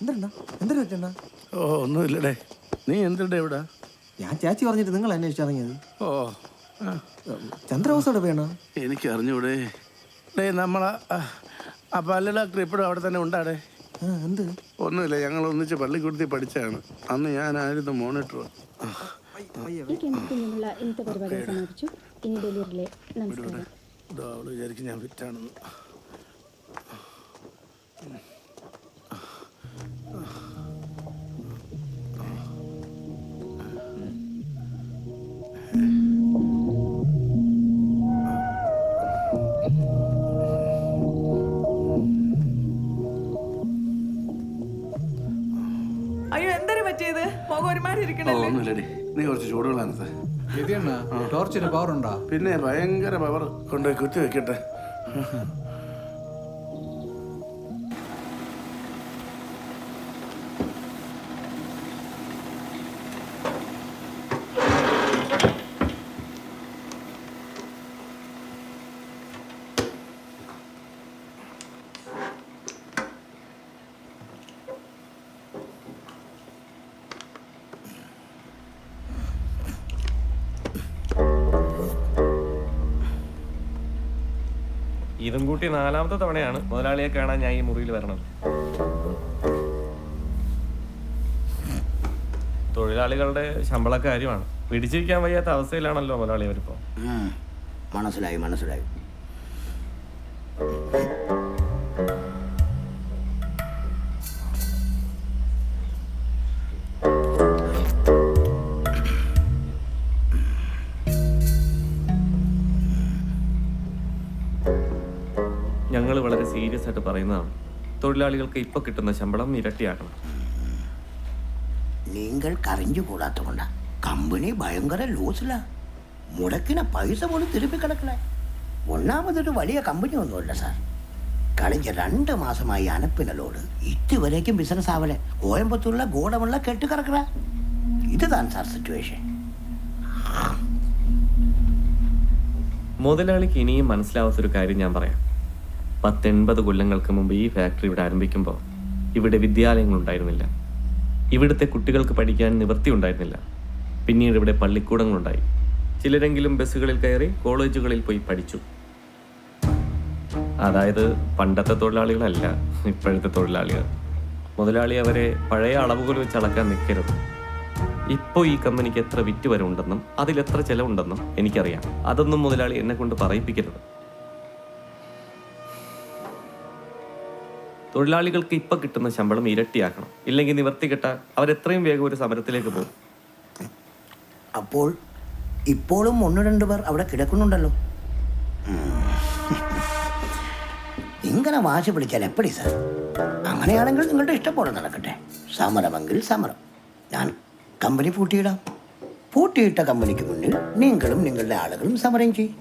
എന്താ എന്താ പറ്റണ്ട? ഓ ഒന്നുമില്ലടേ. നീ എന്തിടെ ഇവിടെ? ഞാൻ ചേച്ചി പറഞ്ഞിട്ട് നിങ്ങൾ അന്വേഷിച്ചിറങ്ങിയത്. ഓ ചന്ദ്രബോസോടെ വേണോ? എനിക്ക് അറിഞ്ഞൂടെ. ഡേ നമ്മളെ ആ പല്ല് ഡോക്ടർ ഇപ്പോഴും അവിടെ തന്നെ ഉണ്ടാടേ. എന്ത്? ഒന്നുമില്ല, ഞങ്ങൾ ഒന്നിച്ച് പള്ളിക്കൂടത്തിൽ പഠിച്ചതാണ്. അന്ന് ഞാനായിരുന്നു മോണിറ്റർ. ഇന്നത്തെ പരിപാടി സമാപിച്ചു. ഇനി ഡൽഹിയിലെ നമസ്കാരം. അവള് വിചാരിക്കും ഞാൻ ഫിറ്റാണെന്ന്. അയ്യോ, എന്തൊരു പറ്റിയത്? മുഖം ഒരുമാതിരി ഇരിക്കണല്ലേ? ഒന്നുമില്ലടി, നീ കുറച്ച് ചൂടുകളാണത്. ടോർച്ചിന് പവർ ഉണ്ടോ? പിന്നെ ഭയങ്കര പവർ. കൊണ്ടുപോയി കുത്തി വെക്കട്ടെ. ഇതും കൂട്ടി 4ാമത്തെ തവണയാണ് മുതലാളിയെ കാണാൻ ഞാൻ ഈ മുറിയിൽ വരണത്. തൊഴിലാളികളുടെ ശമ്പള കാര്യമാണ്. പിടിച്ചിരിക്കാൻ വയ്യാത്ത അവസ്ഥയിലാണല്ലോ മുതലാളി അവരിപ്പോ. മനസ്സിലായി മനസ്സിലായി. ഞങ്ങൾ വളരെ സീരിയസ് ആയിട്ട് പറയുന്നതാണ്. തൊഴിലാളികൾക്ക് ഇപ്പൊ കിട്ടുന്ന ശമ്പളം ഇരട്ടിയാക്കണം. നിങ്ങൾ കറിഞ്ഞു കൂടാത്തോണ്ട കമ്പനി ഭയങ്കര ലൂസില. മുടക്കിന പൈസ പോലും തിരുപ്പി കിടക്കണേ. ഒന്നാമതൊരു വലിയ കമ്പനി ഒന്നുമില്ല സാർ. കഴിഞ്ഞ 2 മാസമായി അനപ്പിനലോട് ഇതുവരേക്കും ബിസിനസ് ആവലെ. കോയമ്പത്തൂരിലെ ഗോഡമുള്ള കെട്ടിക്കിടക്കണ. ഇതാണ് സാർ സിറ്റുവേഷൻ. മുതലാളിക്ക് ഇനിയും മനസ്സിലാവാത്തൊരു കാര്യം ഞാൻ പറയാം. 10-80 കൊല്ലങ്ങൾക്ക് മുമ്പ് ഈ ഫാക്ടറി ഇവിടെ ആരംഭിക്കുമ്പോൾ ഇവിടെ വിദ്യാലയങ്ങളുണ്ടായിരുന്നില്ല. ഇവിടുത്തെ കുട്ടികൾക്ക് പഠിക്കാൻ നിവൃത്തി ഉണ്ടായിരുന്നില്ല. പിന്നീട് ഇവിടെ പള്ളിക്കൂടങ്ങളുണ്ടായി. ചിലരെങ്കിലും ബസ്സുകളിൽ കയറി കോളേജുകളിൽ പോയി പഠിച്ചു. അതായത് പണ്ടത്തെ തൊഴിലാളികളല്ല, ഇപ്പോഴത്തെ തൊഴിലാളികൾ. മുതലാളി അവരെ പഴയ അളവുകൾ വെച്ച് അളക്കാൻ നിൽക്കരുത്. ഇപ്പോൾ ഈ കമ്പനിക്ക് എത്ര വിറ്റ് വരവുണ്ടെന്നും അതിലെത്ര ചിലവുണ്ടെന്നും എനിക്കറിയാം. അതൊന്നും മുതലാളി എന്നെ കൊണ്ട് പറയിപ്പിക്കരുത്. തൊഴിലാളികൾക്ക് ഇപ്പൊ കിട്ടുന്ന ശമ്പളം ഇരട്ടിയാക്കണം. ഇല്ലെങ്കിൽ നിവർത്തി കിട്ടാൻ അവരെത്രയും വേഗം ഒരു സമരത്തിലേക്ക് പോകും. അപ്പോൾ ഇപ്പോഴും 1-2 പേർ അവിടെ കിടക്കുന്നുണ്ടല്ലോ. ഇങ്ങനെ വാശി പിടിച്ചാൽ എപ്പടി സാർ? അങ്ങനെയാണെങ്കിൽ നിങ്ങളുടെ ഇഷ്ടം നടക്കട്ടെ. സമരമെങ്കിൽ സമരം. ഞാൻ കമ്പനി പൂട്ടിയിടാം. പൂട്ടിയിട്ട കമ്പനിക്ക് മുന്നിൽ നിങ്ങളും നിങ്ങളുടെ ആളുകളും സമരം ചെയ്യും.